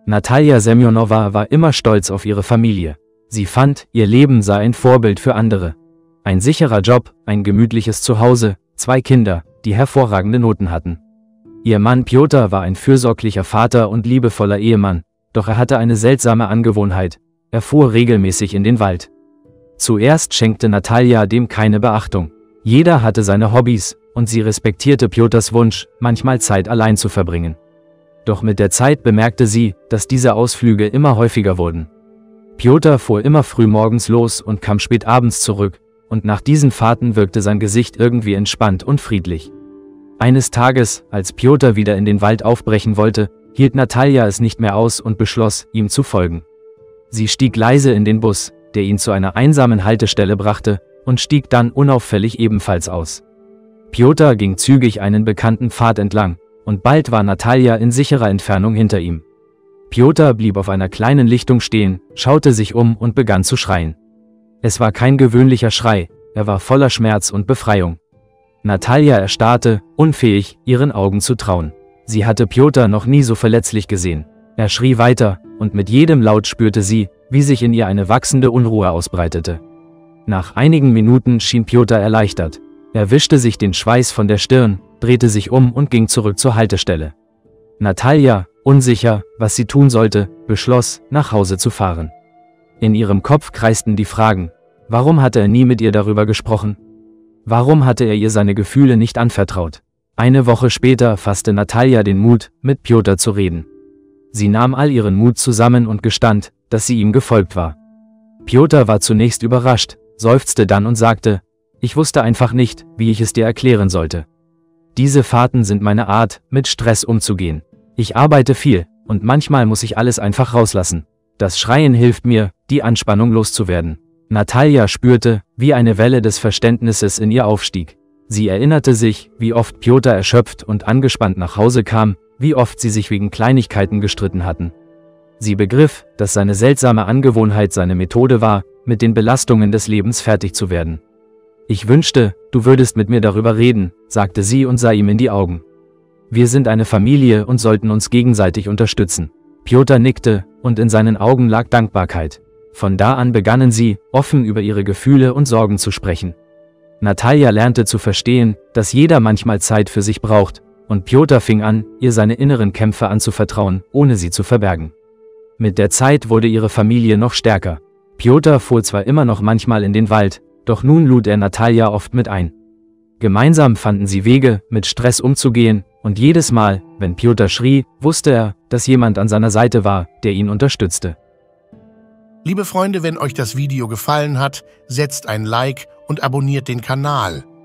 Natalja Semjonowa war immer stolz auf ihre Familie. Sie fand, ihr Leben sei ein Vorbild für andere. Ein sicherer Job, ein gemütliches Zuhause, 2 Kinder, die hervorragende Noten hatten. Ihr Mann Pjotr war ein fürsorglicher Vater und liebevoller Ehemann, doch er hatte eine seltsame Angewohnheit: er fuhr regelmäßig in den Wald. Zuerst schenkte Natalja dem keine Beachtung. Jeder hatte seine Hobbys, und sie respektierte Pjotrs Wunsch, manchmal Zeit allein zu verbringen. Doch mit der Zeit bemerkte sie, dass diese Ausflüge immer häufiger wurden. Pjotr fuhr immer früh morgens los und kam spät abends zurück, und nach diesen Fahrten wirkte sein Gesicht irgendwie entspannt und friedlich. Eines Tages, als Pjotr wieder in den Wald aufbrechen wollte, hielt Natalja es nicht mehr aus und beschloss, ihm zu folgen. Sie stieg leise in den Bus, der ihn zu einer einsamen Haltestelle brachte, und stieg dann unauffällig ebenfalls aus. Pjotr ging zügig einen bekannten Pfad entlang, und bald war Natalja in sicherer Entfernung hinter ihm. Pjotr blieb auf einer kleinen Lichtung stehen, schaute sich um und begann zu schreien. Es war kein gewöhnlicher Schrei, er war voller Schmerz und Befreiung. Natalja erstarrte, unfähig, ihren Augen zu trauen. Sie hatte Pjotr noch nie so verletzlich gesehen. Er schrie weiter, und mit jedem Laut spürte sie, wie sich in ihr eine wachsende Unruhe ausbreitete. Nach einigen Minuten schien Pjotr erleichtert. Er wischte sich den Schweiß von der Stirn, drehte sich um und ging zurück zur Haltestelle. Natalja, unsicher, was sie tun sollte, beschloss, nach Hause zu fahren. In ihrem Kopf kreisten die Fragen: Warum hatte er nie mit ihr darüber gesprochen? Warum hatte er ihr seine Gefühle nicht anvertraut? Eine Woche später fasste Natalja den Mut, mit Pjotr zu reden. Sie nahm all ihren Mut zusammen und gestand, dass sie ihm gefolgt war. Pjotr war zunächst überrascht, seufzte dann und sagte: Ich wusste einfach nicht, wie ich es dir erklären sollte. Diese Fahrten sind meine Art, mit Stress umzugehen. Ich arbeite viel, und manchmal muss ich alles einfach rauslassen. Das Schreien hilft mir, die Anspannung loszuwerden. Natalja spürte, wie eine Welle des Verständnisses in ihr aufstieg. Sie erinnerte sich, wie oft Pjotr erschöpft und angespannt nach Hause kam, wie oft sie sich wegen Kleinigkeiten gestritten hatten. Sie begriff, dass seine seltsame Angewohnheit seine Methode war, mit den Belastungen des Lebens fertig zu werden. Ich wünschte, du würdest mit mir darüber reden, sagte sie und sah ihm in die Augen. Wir sind eine Familie und sollten uns gegenseitig unterstützen. Pjotr nickte, und in seinen Augen lag Dankbarkeit. Von da an begannen sie, offen über ihre Gefühle und Sorgen zu sprechen. Natalja lernte zu verstehen, dass jeder manchmal Zeit für sich braucht, und Pjotr fing an, ihr seine inneren Kämpfe anzuvertrauen, ohne sie zu verbergen. Mit der Zeit wurde ihre Familie noch stärker. Pjotr fuhr zwar immer noch manchmal in den Wald, doch nun lud er Natalja oft mit ein. Gemeinsam fanden sie Wege, mit Stress umzugehen, und jedes Mal, wenn Pjotr schrie, wusste er, dass jemand an seiner Seite war, der ihn unterstützte. Liebe Freunde, wenn euch das Video gefallen hat, setzt ein Like und abonniert den Kanal.